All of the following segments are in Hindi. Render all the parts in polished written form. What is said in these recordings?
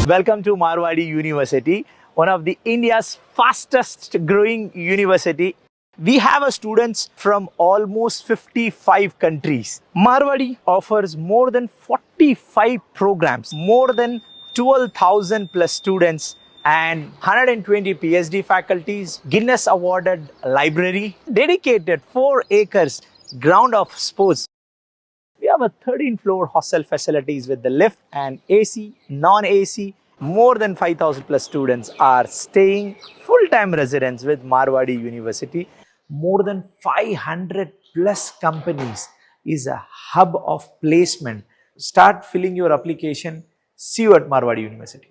Welcome to Marwadi University, one of the India's fastest growing university. We have students from almost 55 countries. Marwadi offers more than 45 programs, more than 12,000 plus students and 120 PhD faculties, Guinness awarded library, dedicated 4 acres ground of sports. We have a 13-floor hostel facilities with the lift and AC, non-AC. More than 5,000 plus students are staying full-time residents with Marwadi University. More than 500 plus companies is a hub of placement. Start filling your application. See you at Marwadi University.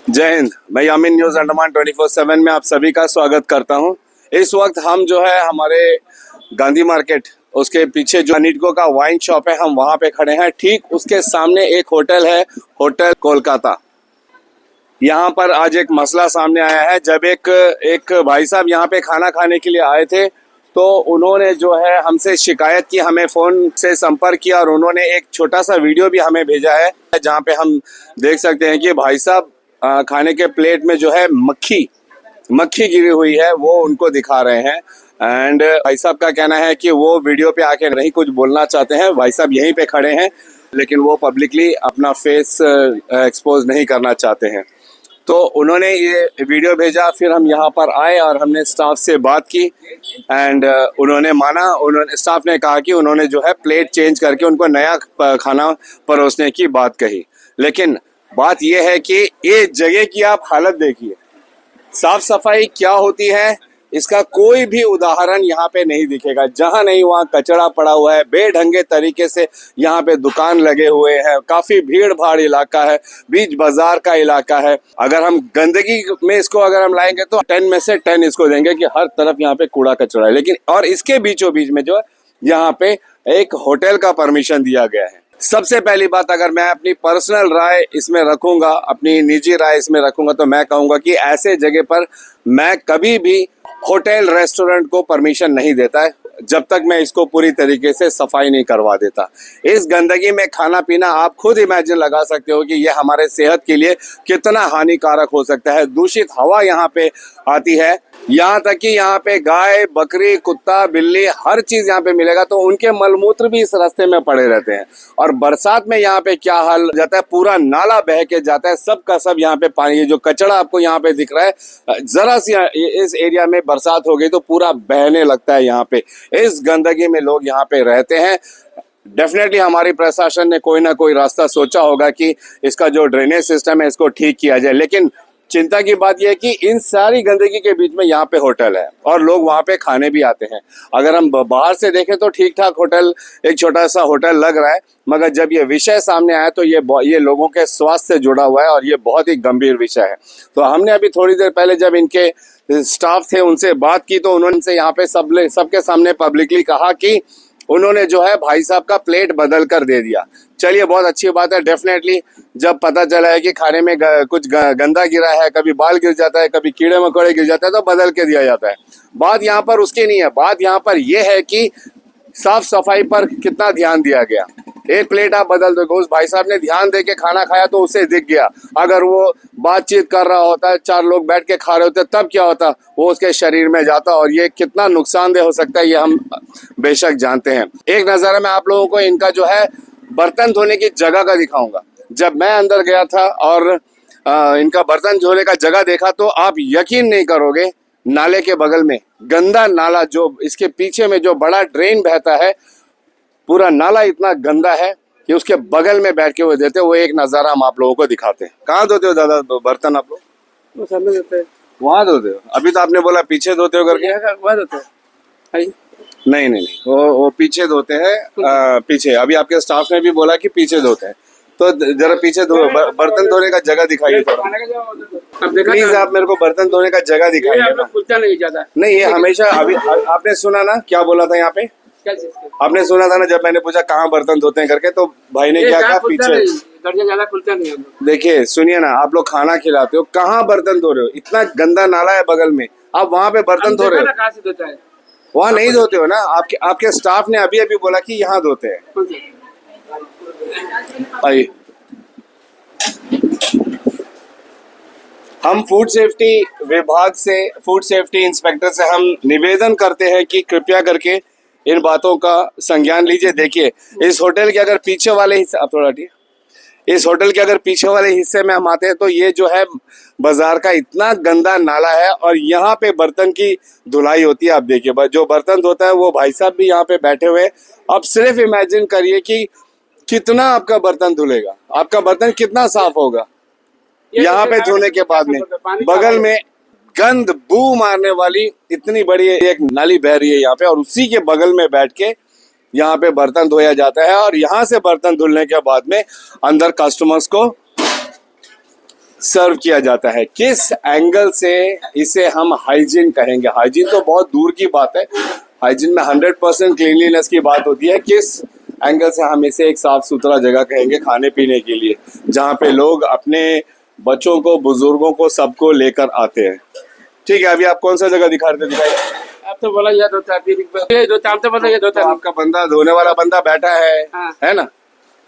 जय हिंद। मैं यामिन न्यूज अंडमान 24/7 में आप सभी का स्वागत करता हूं। इस वक्त हम जो है हमारे गांधी मार्केट उसके पीछे जो नीटको का वाइन शॉप है, हम वहां पे खड़े हैं। ठीक उसके सामने एक होटल है, होटल कोलकाता। यहां पर आज एक मसला सामने आया है। जब एक भाई साहब यहां पे खाना खाने के लिए आए थे तो उन्होंने जो है हमसे शिकायत की, हमें फोन से संपर्क किया और उन्होंने एक छोटा सा वीडियो भी हमें भेजा है, जहां पे हम देख सकते हैं कि भाई साहब खाने के प्लेट में जो है मक्खी गिरी हुई है, वो उनको दिखा रहे हैं। एंड भाई साहब का कहना है कि वो वीडियो पे आके नहीं कुछ बोलना चाहते हैं। भाई साहब यहीं पे खड़े हैं लेकिन वो पब्लिकली अपना फेस एक्सपोज नहीं करना चाहते हैं। तो उन्होंने ये वीडियो भेजा, फिर हम यहाँ पर आए और हमने स्टाफ से बात की एंड उन्होंने माना। स्टाफ ने कहा कि उन्होंने जो है प्लेट चेंज करके उनको नया खाना परोसने की बात कही। लेकिन बात यह है कि ये जगह की आप हालत देखिए, साफ सफाई क्या होती है इसका कोई भी उदाहरण यहाँ पे नहीं दिखेगा। जहाँ नहीं वहाँ कचरा पड़ा हुआ है, बेढंगे तरीके से यहाँ पे दुकान लगे हुए हैं, काफी भीड़ भाड़ इलाका है, बीच बाजार का इलाका है। अगर हम गंदगी में इसको अगर हम लाएंगे तो 10 में से 10 इसको देंगे कि हर तरफ यहाँ पे कूड़ा कचरा है। लेकिन और इसके बीचों बीच में जो है यहाँ पे एक होटल का परमिशन दिया गया है। सबसे पहली बात, अगर मैं अपनी पर्सनल राय इसमें रखूंगा, अपनी निजी राय इसमें रखूंगा, तो मैं कहूंगा कि ऐसे जगह पर मैं कभी भी होटल रेस्टोरेंट को परमिशन नहीं देता है जब तक मैं इसको पूरी तरीके से सफाई नहीं करवा देता। इस गंदगी में खाना पीना आप खुद इमेजिन लगा सकते हो कि यह हमारे सेहत के लिए कितना हानिकारक हो सकता है। दूषित हवा यहाँ पे आती है, यहाँ तक कि यहाँ पे गाय, बकरी, कुत्ता, बिल्ली हर चीज यहाँ पे मिलेगा, तो उनके मलमूत्र भी इस रास्ते में पड़े रहते हैं। और बरसात में यहाँ पे क्या हाल हो जाता है, पूरा नाला बह के जाता है, सब का सब यहाँ पे पानी। ये जो कचरा आपको यहाँ पे दिख रहा है, जरा सी इस एरिया में बरसात हो गई तो पूरा बहने लगता है। यहाँ पे इस गंदगी में लोग यहाँ पे रहते हैं। डेफिनेटली हमारी प्रशासन ने कोई ना कोई रास्ता सोचा होगा कि इसका जो ड्रेनेज सिस्टम है इसको ठीक किया जाए। लेकिन चिंता की बात यह है कि इन सारी गंदगी के बीच में यहाँ पे होटल है और लोग वहाँ पे खाने भी आते हैं। अगर हम बाहर से देखें तो ठीक ठाक होटल, एक छोटा सा होटल लग रहा है, मगर जब ये विषय सामने आया तो ये लोगों के स्वास्थ्य से जुड़ा हुआ है और ये बहुत ही गंभीर विषय है। तो हमने अभी थोड़ी देर पहले जब इनके स्टाफ थे उनसे बात की तो उन्होंने यहाँ पे सबके सामने पब्लिकली कहा कि उन्होंने जो है भाई साहब का प्लेट बदल कर दे दिया। चलिए, बहुत अच्छी बात है। डेफिनेटली जब पता चला है कि खाने में कुछ गंदा गिरा है, कभी बाल गिर जाता है, कभी कीड़े मकोड़े गिर जाता है, तो बदल के दिया जाता है। बात यहाँ पर उसकी नहीं है, बात यहाँ पर यह है कि साफ सफाई पर कितना ध्यान दिया गया। एक प्लेट आप बदल दोगे, उस भाई साहब ने ध्यान दे के खाना खाया तो उसे दिख गया। अगर वो बातचीत कर रहा होता है, 4 लोग बैठ के खा रहे होते, तब क्या होता, वो उसके शरीर में जाता और ये कितना नुकसानदेह हो सकता है ये हम बेशक जानते हैं। एक नज़ारा मैं आप लोगों को इनका जो है बर्तन धोने की जगह का दिखाऊंगा। जब मैं अंदर गया था और इनका बर्तन धोने का जगह देखा तो आप यकीन नहीं करोगे, नाले के बगल में गंदा नाला, जो इसके पीछे में जो बड़ा ड्रेन बहता है, पूरा नाला इतना गंदा है कि उसके बगल में बैठ के वो देते हैं, वो एक नज़ारा हम आप लोगों को दिखाते हैं। कहाँ धोते हो दादा बर्तन आप लोग? वो सामने देते हैं। वहाँ धोते हो? अभी तो आपने बोला पीछे धोते हो करके। वहाँ देते हैं। नहीं नहीं नहीं, वो पीछे धोते हैं। पीछे अभी आपके स्टाफ ने भी बोला कि पीछे धोते हैं, तो जरा पीछे धो, बर्तन धोने का जगह दिखाइए थोड़ा प्लीज। आप मेरे को बर्तन धोने का जगह दिखाइए ना। खुलता नहीं ज्यादा। नहीं, ये हमेशा अभी आपने सुना ना क्या बोला था यहाँ पे? क्या चीज़ का? आपने सुना था ना जब मैंने पूछा कहाँ बर्तन धोते हैं करके, तो भाई ने क्या कहा? पीछे। दर्जा ज्यादा खुलता नहीं है। देखिए सुनिए ना, आप लोग खाना खिलाते हो, कहाँ बर्तन धो रहे हो? इतना गंदा नाला है बगल में, आप वहाँ पे बर्तन धो रहे हो? कहाँ से धोता है? वहाँ नहीं धोते हो ना? आपके स्टाफ ने अभी अभी बोला कि यहाँ धोते हैं। कौन से? आइए, हम फूड सेफ्टी विभाग से, फूड सेफ्टी इंस्पेक्टर से हम निवेदन करते हैं कि कृपया करके इन बातों का संज्ञान लीजिए। देखिए इस होटल के अगर पीछे वाले हिस्से, आप थोड़ा हटिए, इस होटल के अगर पीछे वाले हिस्से में हम आते हैं तो ये जो है बाजार का इतना गंदा नाला है और यहाँ पे बर्तन की धुलाई होती है। आप देखिए जो बर्तन धोता है वो भाई साहब भी यहाँ पे बैठे हुए हैं। अब सिर्फ इमेजिन करिए कि कितना आपका बर्तन धुलेगा, आपका बर्तन कितना साफ होगा यहाँ पे धोने के बाद में। बगल में गंद बू मारने वाली इतनी बड़ी एक नाली बह रही है यहाँ पे, और उसी के बगल में बैठ के यहाँ पे बर्तन धोया जाता है। और यहाँ से बर्तन धुलने के बाद में अंदर कस्टमर्स को सर्व किया जाता है। किस एंगल से इसे हम हाइजीन कहेंगे? हाइजीन तो बहुत दूर की बात है, हाइजीन में 100% क्लीनलीनेस की बात होती है। किस एंगल से हम इसे एक साफ सुथरा जगह कहेंगे खाने पीने के लिए, जहाँ पे लोग अपने बच्चों को, बुजुर्गों को, सबको लेकर आते हैं। ठीक है, अभी आप कौन सा जगह दिखा रहे थे? दिखाइए। आप तो बोला ये धोता है, ये धोता, हम तो बोला ये धोता तो है। आपका बंदा, धोने वाला बंदा बैठा है, हाँ। है ना?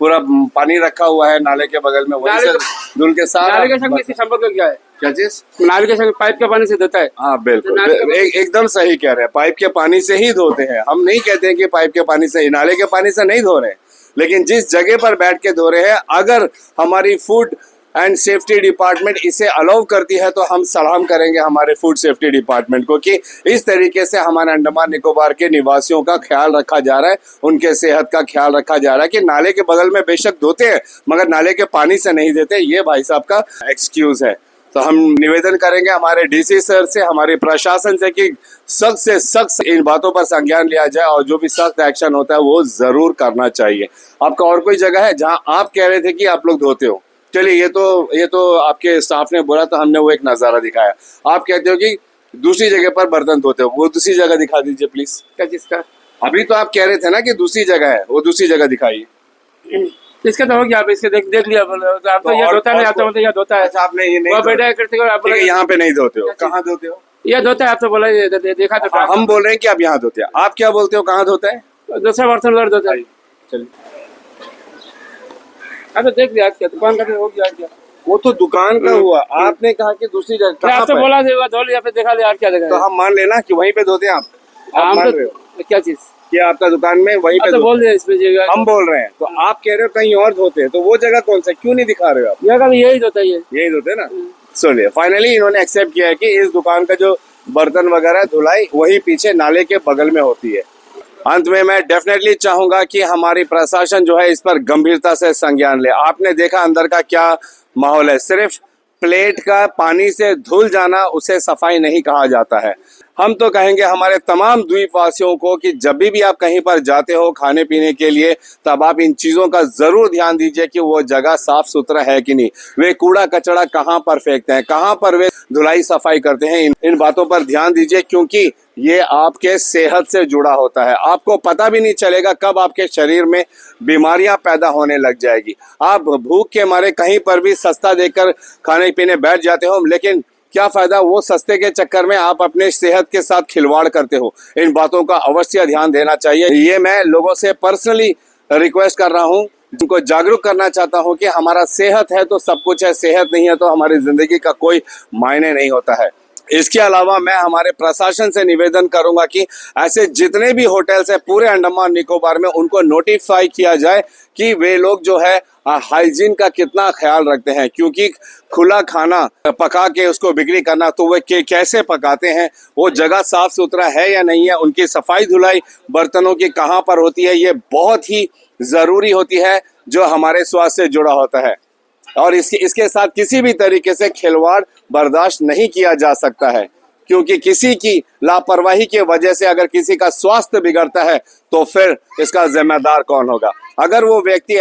पूरा पानी रखा हुआ है नाले के बगल में, वहीं से धुल के साथ। नाले के संग इसकी संपर्क क्या है? क्या चीज? नाले के संग पाइप के पानी से धोता है। हाँ बिल्कुल, एकदम सही कह रहे हैं। पाइप के पानी से ही धोते हैं। हम नहीं कहते हैं कि पाइप के पानी से ही, नाले के पानी से नहीं धो रहे हैं, लेकिन जिस जगह पर बैठ के धो रहे हैं, अगर हमारी फूड एंड सेफ्टी डिपार्टमेंट इसे अलाउ करती है तो हम सलाम करेंगे हमारे फूड सेफ्टी डिपार्टमेंट को कि इस तरीके से हमारे अंडमान निकोबार के निवासियों का ख्याल रखा जा रहा है, उनके सेहत का ख्याल रखा जा रहा है। कि नाले के बगल में बेशक धोते हैं मगर नाले के पानी से नहीं देते, ये भाई साहब का एक्सक्यूज है। तो हम निवेदन करेंगे हमारे डीसी सर से, हमारे प्रशासन से कि सख्त से सख्त इन बातों पर संज्ञान लिया जाए और जो भी सख्त एक्शन होता है वो जरूर करना चाहिए। आपका और कोई जगह है जहां आप कह रहे थे कि आप लोग धोते हो? चलिए, ये तो आपके स्टाफ ने बोला तो हमने वो एक नज़ारा दिखाया। आप कहते हो कि दूसरी जगह पर बर्तन धोते हो, वो दूसरी जगह दिखा दीजिए प्लीज। क्या चीज का? अभी तो आप कह रहे थे ना कि दूसरी जगह है, वो दूसरी जगह दिखाइए। इसका तो हो गया, आप इसके देख लिया। आप तो ये धोता नहीं, आप तो बोलते ये धोता है। अच्छा, आपने ये नहीं वो बैठा करते हो, आप बोले यहाँ पे नहीं धोते हो, कहाँ धोते हो? ये धोता है, आप तो बोला ये देखा तो। हम बोल रहे हैं कि आप यहाँ धोते हैं, आप क्या बोलते हो कहाँ धोते हैं? दूसरा बर्तन उधर धोता है। चलिए, आप तो देख लिया, क्या दुकान का तो हो गया। क्या वो तो दुकान का हुआ, आपने कहा कि दूसरी जगह। आप तो बोला धो लिया, फिर देखा लिया, क्या जगह? तो हम मान लेना कि वहीं पे धोते हैं आप मान रहे हो? क्या चीज? कि आपका दुकान में वहीं पे तो बोल दिया इसमें जगह। हम बोल रहे हैं तो आप कह रहे हो कहीं और धोते हैं, तो वो जगह कौन सा, क्यों नहीं दिखा रहे हो आप? ये का यही धोता है, यही धोते हैं ना। सुनिए, फाइनली इन्होंने एक्सेप्ट किया है कि इस दुकान का जो बर्तन वगैरह धुलाई वही पीछे नाले के बगल में होती है। अंत में मैं डेफिनेटली चाहूंगा कि हमारी प्रशासन जो है इस पर गंभीरता से संज्ञान ले। आपने देखा अंदर का क्या माहौल है, सिर्फ प्लेट का पानी से धुल जाना उसे सफाई नहीं कहा जाता है। हम तो कहेंगे हमारे तमाम द्वीपवासियों को कि जब भी आप कहीं पर जाते हो खाने पीने के लिए, तब आप इन चीज़ों का ज़रूर ध्यान दीजिए कि वो जगह साफ सुथरा है कि नहीं, वे कूड़ा कचरा कहाँ पर फेंकते हैं, कहाँ पर वे धुलाई सफाई करते हैं। इन बातों पर ध्यान दीजिए, क्योंकि ये आपके सेहत से जुड़ा होता है। आपको पता भी नहीं चलेगा कब आपके शरीर में बीमारियां पैदा होने लग जाएगी। आप भूख के मारे कहीं पर भी सस्ता देकर खाने पीने बैठ जाते हो, लेकिन क्या फायदा, वो सस्ते के चक्कर में आप अपने सेहत के साथ खिलवाड़ करते हो। इन बातों का अवश्य ध्यान देना चाहिए। ये मैं लोगों से पर्सनली रिक्वेस्ट कर रहा हूँ, उनको जागरूक करना चाहता हूँ कि हमारा सेहत है तो सब कुछ है, सेहत नहीं है तो हमारी जिंदगी का कोई मायने नहीं होता है। इसके अलावा मैं हमारे प्रशासन से निवेदन करूंगा कि ऐसे जितने भी होटल्स हैं पूरे अंडमान निकोबार में, उनको नोटिफाई किया जाए कि वे लोग जो है हाइजीन का कितना ख्याल रखते हैं। क्योंकि खुला खाना पका के उसको बिक्री करना, तो वे कैसे पकाते हैं, वो जगह साफ सुथरा है या नहीं है, उनकी सफाई धुलाई बर्तनों की कहाँ पर होती है, ये बहुत ही ज़रूरी होती है। जो हमारे स्वास्थ्य से जुड़ा होता है और इसके साथ किसी भी तरीके से खिलवाड़ बर्दाश्त नहीं किया जा सकता है, क्योंकि किसी की लापरवाही की वजह से अगर किसी का स्वास्थ्य बिगड़ता है तो फिर इसका जिम्मेदार कौन होगा। अगर वो व्यक्ति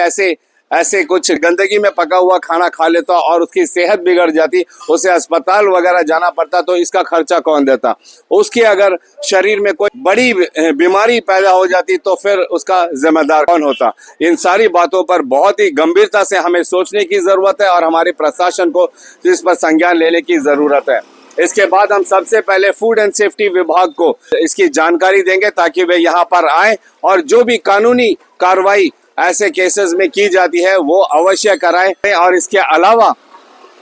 ऐसे कुछ गंदगी में पका हुआ खाना खा लेता और उसकी सेहत बिगड़ जाती, उसे अस्पताल वगैरह जाना पड़ता, तो इसका खर्चा कौन देता। उसके अगर शरीर में कोई बड़ी बीमारी पैदा हो जाती तो फिर उसका जिम्मेदार कौन होता। इन सारी बातों पर बहुत ही गंभीरता से हमें सोचने की जरूरत है और हमारे प्रशासन को इस पर संज्ञान लेने की जरूरत है। इसके बाद हम सबसे पहले फूड एंड सेफ्टी विभाग को इसकी जानकारी देंगे ताकि वे यहाँ पर आए और जो भी कानूनी कार्रवाई ऐसे केसेस में की जाती है वो अवश्य कराएं। और इसके अलावा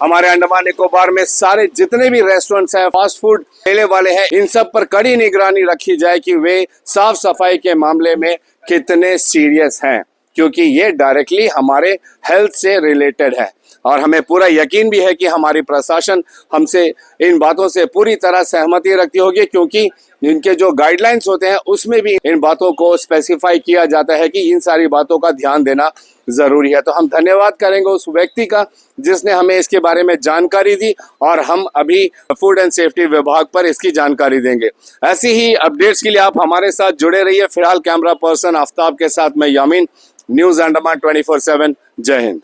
हमारे अंडमान निकोबार में सारे जितने भी रेस्टोरेंट्स हैं, फास्ट फूड ठेले वाले हैं, इन सब पर कड़ी निगरानी रखी जाए कि वे साफ सफाई के मामले में कितने सीरियस हैं, क्योंकि ये डायरेक्टली हमारे हेल्थ से रिलेटेड है। और हमें पूरा यकीन भी है कि हमारी प्रशासन हमसे इन बातों से पूरी तरह सहमति रखती होगी, क्योंकि इनके जो गाइडलाइंस होते हैं उसमें भी इन बातों को स्पेसिफाई किया जाता है कि इन सारी बातों का ध्यान देना जरूरी है। तो हम धन्यवाद करेंगे उस व्यक्ति का जिसने हमें इसके बारे में जानकारी दी और हम अभी फूड एंड सेफ्टी विभाग पर इसकी जानकारी देंगे। ऐसी ही अपडेट्स के लिए आप हमारे साथ जुड़े रहिए। फिलहाल कैमरा पर्सन आफ्ताब के साथ मैं यामीन, न्यूज अंडमान 24/7। जय हिंद।